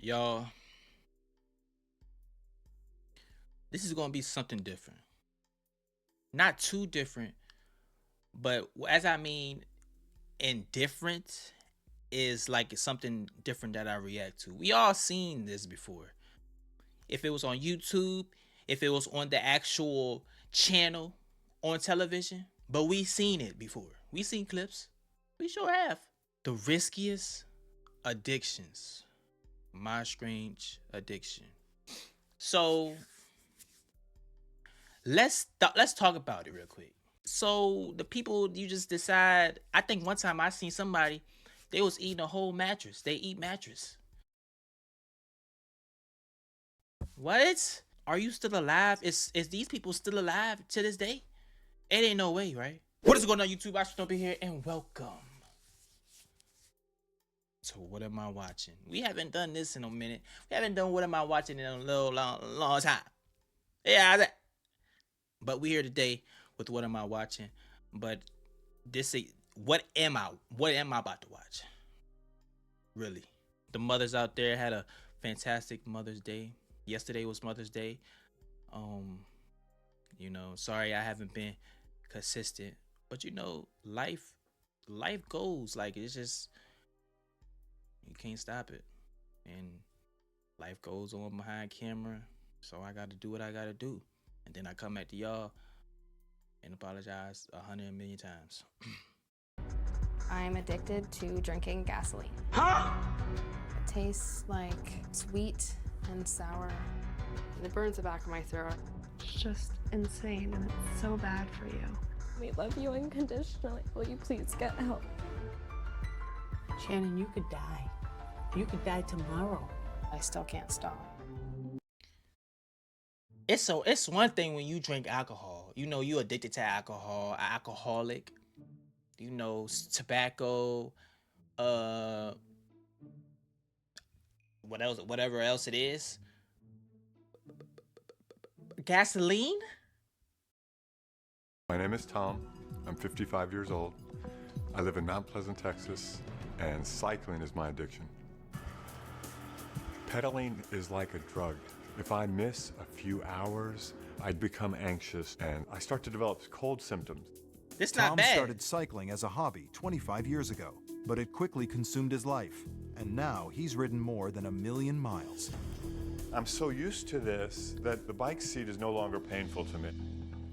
Y'all, this is gonna be something different. Not too different, but as I mean, indifferent is like something different that I react to. We all seen this before. If it was on YouTube, if it was on the actual channel on television, but we seen it before. We seen clips. We sure have. The riskiest addictions. My strange addiction. So let's talk about it real quick. So the people you just decide. I think one time I seen somebody, they was eating a whole mattress. They eat mattress. What? Are you still alive? Is these people still alive to this day? It ain't no way, right? What is going on, YouTube? IShinobi here, and welcome to What Am I Watching? We haven't done this in a minute. We haven't done What Am I Watching in a long time. Yeah, but we here today with What Am I Watching? But this is what am I? What am I about to watch? Really, the mothers out there had a fantastic Mother's Day. Yesterday was Mother's Day. Um, sorry I haven't been consistent, but life goes like it's just you can't stop it, and life goes on behind camera. So I got to do what I got to do, and then I come back to y'all and apologize 100 million times. I'm addicted to drinking gasoline. Huh? It tastes like sweet and sour. And it burns the back of my throat. It's just insane and it's so bad for you. We love you unconditionally. Will you please get help? Shannon, you could die. You could die tomorrow. I still can't stop. It's one thing when you drink alcohol. You addicted to alcohol, an alcoholic. Tobacco, what else? Whatever else it is. Gasoline? My name is Tom. I'm 55 years old. I live in Mount Pleasant, Texas, and cycling is my addiction. Pedaling is like a drug. If I miss a few hours, I'd become anxious and I start to develop cold symptoms. It's not Tom bad. started cycling as a hobby 25 years ago, but it quickly consumed his life. And now he's ridden more than 1 million miles. I'm so used to this that the bike seat is no longer painful to me.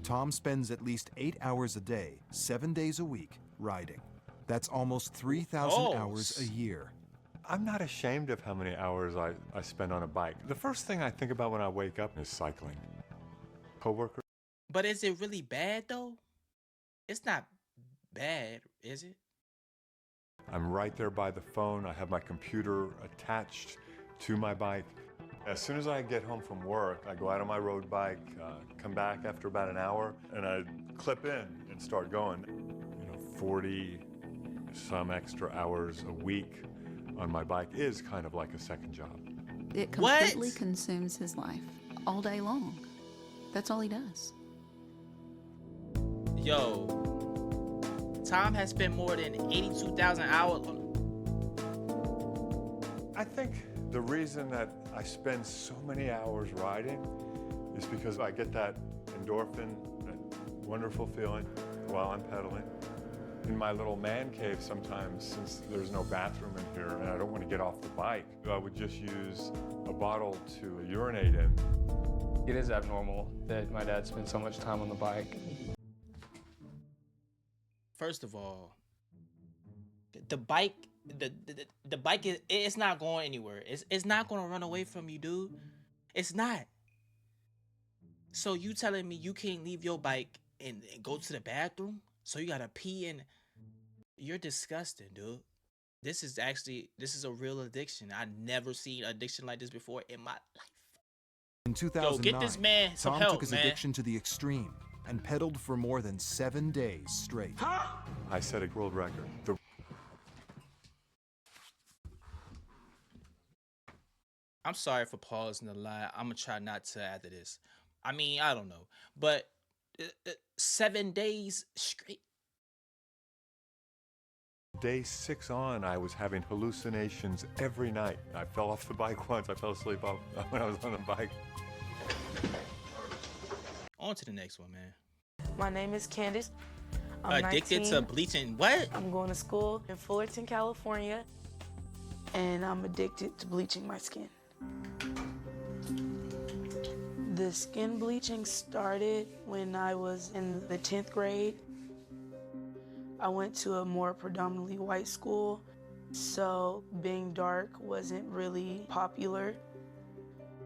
Tom spends at least 8 hours a day, 7 days a week, riding. That's almost 3,000 hours a year. I'm not ashamed of how many hours I spend on a bike. The first thing I think about when I wake up is cycling. Coworker. But is it really bad though? It's not bad, is it? I'm right there by the phone. I have my computer attached to my bike. As soon as I get home from work, I go out on my road bike, come back after about an hour, and I clip in and start going. 40 some extra hours a week on my bike is kind of like a second job. It completely consumes his life all day long. That's all he does. Yo, Tom has spent more than 82,000 hours on. I think the reason that I spend so many hours riding is because I get that endorphin, that wonderful feeling while I'm pedaling. In my little man cave sometimes, since there's no bathroom in here and I don't want to get off the bike, I would just use a bottle to urinate in. It is abnormal that my dad spends so much time on the bike. First of all, the bike, the bike it's not going anywhere. It's not gonna run away from you, dude. It's not. So you telling me you can't leave your bike and go to the bathroom? So you gotta pee and you're disgusting, dude. This is a real addiction. I never seen addiction like this before in my life. In 2009, Yo, get this man some Tom help, took his man. addiction to the extreme and pedaled for more than 7 days straight. I set a world record. I'm sorry for pausing the line. I'm gonna try not to after this. I mean, I don't know, but 7 days straight. Day 6 on, I was having hallucinations every night. I fell off the bike once. I fell asleep when I was on the bike. On to the next one, man. My name is Candace. I'm addicted 19. to bleaching. What? I'm going to school in Fullerton, California, and I'm addicted to bleaching my skin. The skin bleaching started when I was in the 10th grade. I went to a more predominantly white school, so being dark wasn't really popular.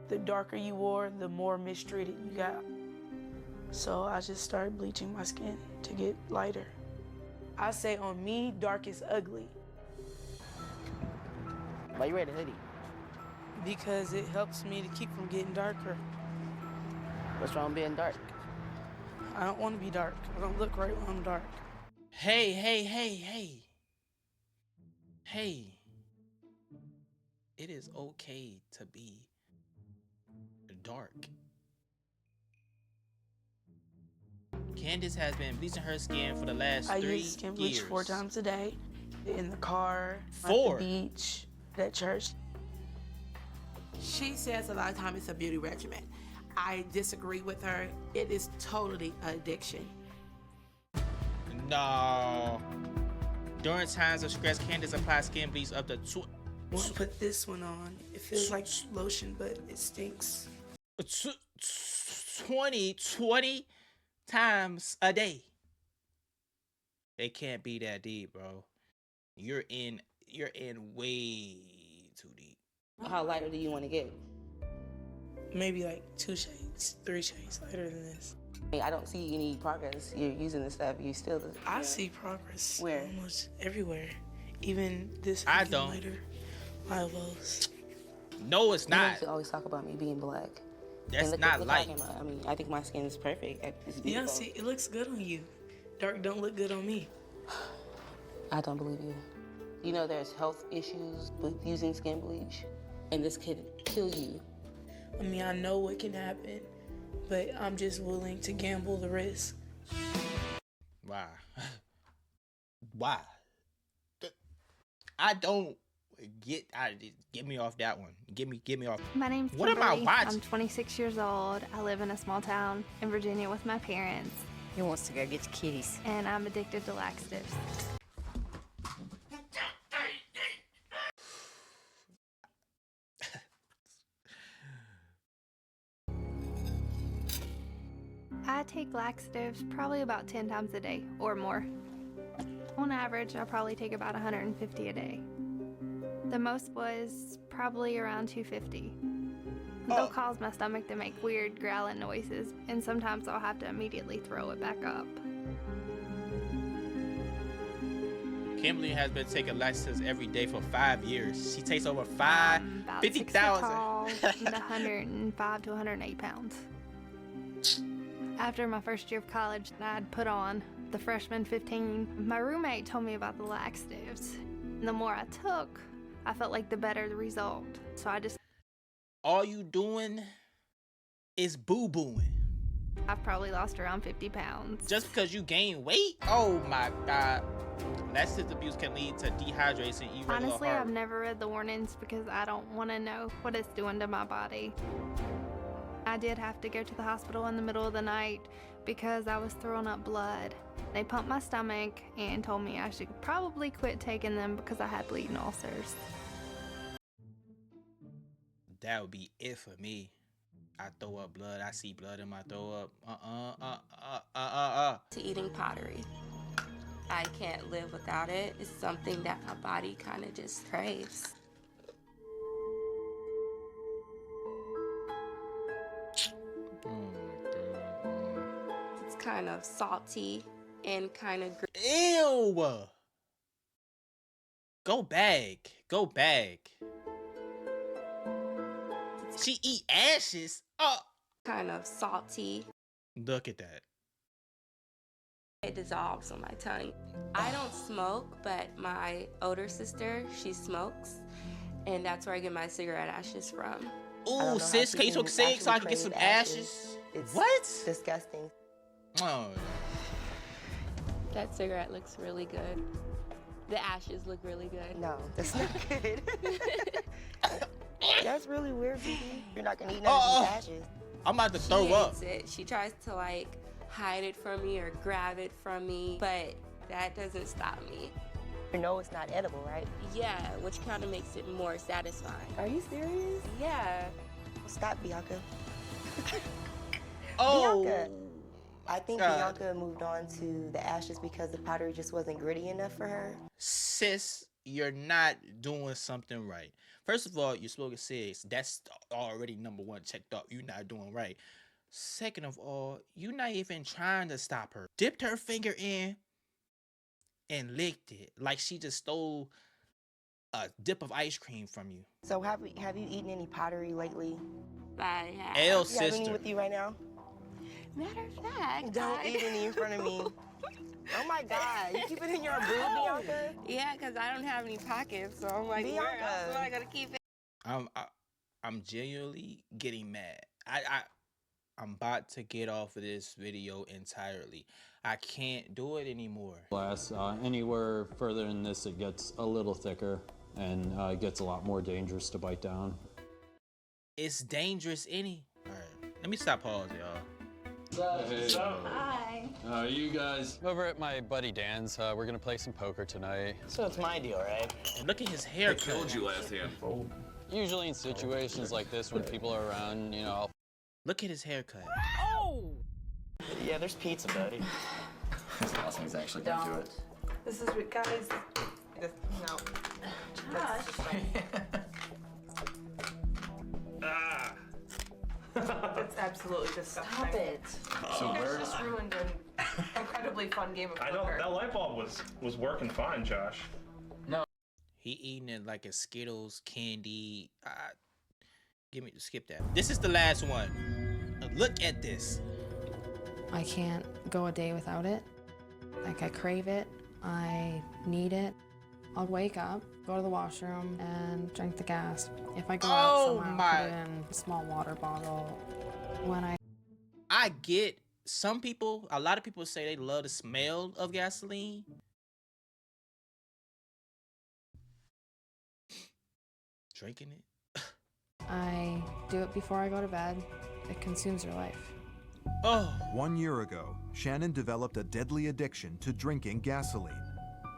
The darker you wore, the more mistreated you got. So I just started bleaching my skin to get lighter. I say on me, dark is ugly. Why you wear the hoodie? Because it helps me to keep from getting darker. What's wrong with being dark? I don't want to be dark. I don't look right when I'm dark. Hey. It is okay to be dark. Candace has been bleaching her skin for the last 3 years. I use skin bleach 4 times a day. In the car, 4? at the beach, at church. She says a lot of times it's a beauty regimen. I disagree with her. It is totally addiction. No. During times of stress, Candace applies skin bleach up to I want to put this one on. It feels like lotion, but it stinks. 20 times a day. It can't be that deep, bro. You're in way too deep. How lighter do you want to get? Maybe like 2 shades, 3 shades lighter than this. I don't see any progress. You're using this stuff. You still. I see progress. Where? Almost everywhere. Even this. I don't. Lighter. My elbows. No, it's not. You always talk about me being black. That's not light. I mean, I think my skin is perfect. It's beautiful. Yeah, see, it looks good on you. Dark don't look good on me. I don't believe you. You know there's health issues with using skin bleach, and this could kill you. I mean, I know what can happen, but I'm just willing to gamble the risk. Why? Why? I don't get me off that one. Get me off. My name's What am I Kimberly. watching? I'm 26 years old. I live in a small town in Virginia with my parents. He wants to go get the kitties. And I'm addicted to laxatives. I take laxatives probably about 10 times a day or more. On average, I probably take about 150 a day. The most was probably around 250. They'll cause my stomach to make weird growling noises, and sometimes I'll have to immediately throw it back up. Kimberly has been taking laxatives every day for 5 years. She takes over About 6 foot 50,000. tall and 105 to 108 pounds. After my first year of college, I'd put on the freshman 15. My roommate told me about the laxatives. And the more I took, I felt like the better the result. So I just... All you doing is boo-booing. I've probably lost around 50 pounds. Just because you gain weight? Oh my God. Laxative abuse can lead to dehydration, irregular Honestly, heart. I've never read the warnings because I don't want to know what it's doing to my body. I did have to go to the hospital in the middle of the night because I was throwing up blood. They pumped my stomach and told me I should probably quit taking them because I had bleeding ulcers. That would be it for me. I throw up blood. I see blood in my throw up. To eating pottery. I can't live without it. It's something that my body kind of just craves. It's kind of salty and kind of Ew! Go back. Go back. She eat ashes? kind of salty. Look at that. It dissolves on my tongue. I don't smoke, but my older sister, she smokes. And that's where I get my cigarette ashes from. Ooh, sis, can you take cigs so I can get some ashes? It's What? disgusting. Oh. That cigarette looks really good. The ashes look really good. No, that's not good. That's really weird, BB. You're not gonna eat none of these ashes. I'm about to throw up. She hates it. She tries to like hide it from me or grab it from me, but that doesn't stop me. You know it's not edible, right? Yeah, which kind of makes it more satisfying. Are you serious? Yeah. Stop, Bianca. Oh. Bianca. I think Bianca moved on to the ashes because the pottery just wasn't gritty enough for her. Sis, you're not doing something right. First of all, you're smoking cigs. That's already number one checked off. You're not doing right. Second of all, you're not even trying to stop her. Dipped her finger in and licked it like she just stole a dip of ice cream from you. So have you eaten any pottery lately? I have. L You have any sister. with you right now? Matter of fact, Don't eat any in front of me. Oh my God, you keep it in your boob, Bianca? Yeah, because I don't have any pockets, so I'm like, where else am I gonna keep it? I'm genuinely getting mad. I'm about to get off of this video entirely. I can't do it anymore. Glass, anywhere further than this, it gets a little thicker and it gets a lot more dangerous to bite down. It's dangerous any. All right, let me stop pause, y'all. Hey. Hi. You guys over at my buddy Dan's, we're gonna play some poker tonight. So it's my deal, right? And look at his hair. I killed you last hand. Usually in situations like this, when people are around, you know, I'll... Look at his haircut. Oh! Yeah, there's pizza, buddy. This Gosling's actually gonna do it. This is what guys. No. Ah! That's absolutely disgusting. Stop it. So You guys where? just ruined an incredibly fun game of poker. I know that light bulb was working fine, Josh. He eating it like a Skittles candy. Skip that. This is the last one. Look at this. I can't go a day without it. Like, I crave it. I need it. I'll wake up, go to the washroom, and drink the gas. If I go out somewhere, I'll put it in a small water bottle. When I get some people, a lot of people say they love the smell of gasoline. Drinking it. I do it before I go to bed, it consumes your life. Oh. 1 year ago, Shannon developed a deadly addiction to drinking gasoline.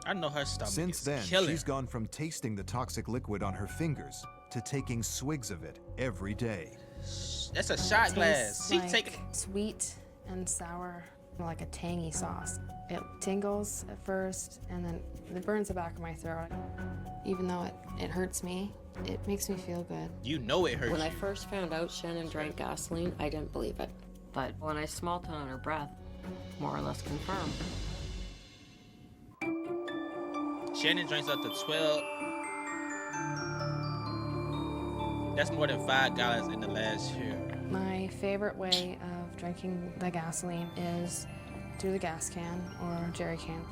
I know her stomach Since is then, killing. she's gone from tasting the toxic liquid on her fingers to taking swigs of it every day. That's a shot glass. She's Like taking sweet and sour, like a tangy sauce. It tingles at first, and then it burns the back of my throat. Even though it hurts me, it makes me feel good. You know it hurts. When I first found out Shannon drank gasoline, I didn't believe it. But when I smelled it on her breath, more or less confirmed. Shannon drinks up to 12. That's more than 5 gallons in the last year. My favorite way of drinking the gasoline is through the gas can or jerry can.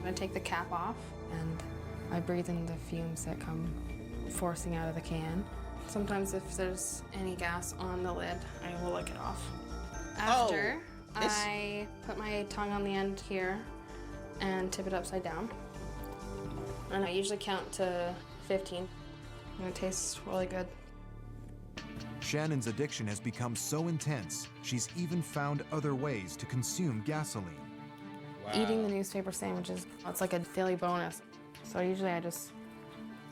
I take the cap off and I breathe in the fumes that come forcing out of the can. Sometimes if there's any gas on the lid, I will lick it off. After, I put my tongue on the end here and tip it upside down. And I usually count to 15. And it tastes really good. Shannon's addiction has become so intense, she's even found other ways to consume gasoline. Wow. Eating the newspaper sandwiches, it's like a daily bonus. So usually I just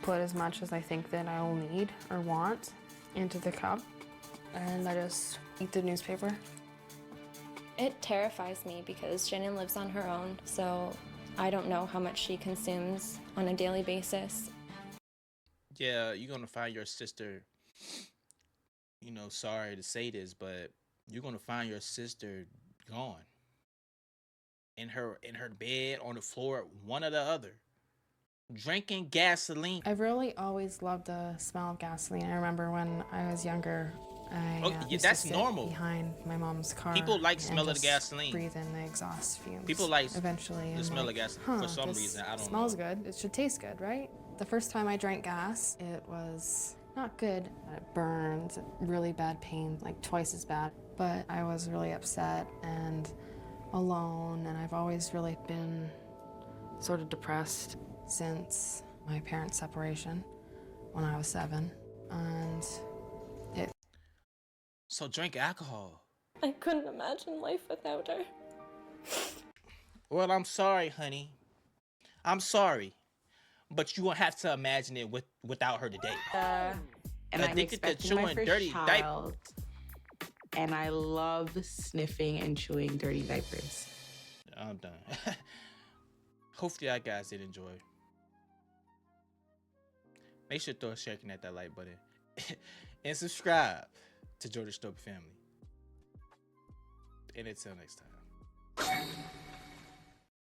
put as much as I think that I will need or want into the cup, and I just eat the newspaper. It terrifies me because Shannon lives on her own, so I don't know how much she consumes on a daily basis. Yeah, you're gonna find your sister, you know, sorry to say this, but you're gonna find your sister gone. In her bed, on the floor, one or the other. Drinking gasoline. I've really always loved the smell of gasoline. I remember when I was younger, I used that's to sit normal. behind my mom's car. People like and smell of the just gasoline. Breathe in the exhaust fumes. People like eventually the smell of gasoline for some this reason. I don't smells know. good. It should taste good, right? The first time I drank gas, it was not good. It burns, really bad pain, like twice as bad. But I was really upset and alone, and I've always really been sort of depressed since my parents' separation when I was 7, and it. So drink alcohol. I couldn't imagine life without her. Well, I'm sorry, honey. I'm sorry. But you won't have to imagine it without her today. And I'm Addicted to expecting my chewing first dirty child, and I love sniffing and chewing dirty diapers. I'm done. Hopefully you guys did enjoy. Make sure to throw a shake and at that like button. And subscribe to Jordan Stupid Family. And until next time.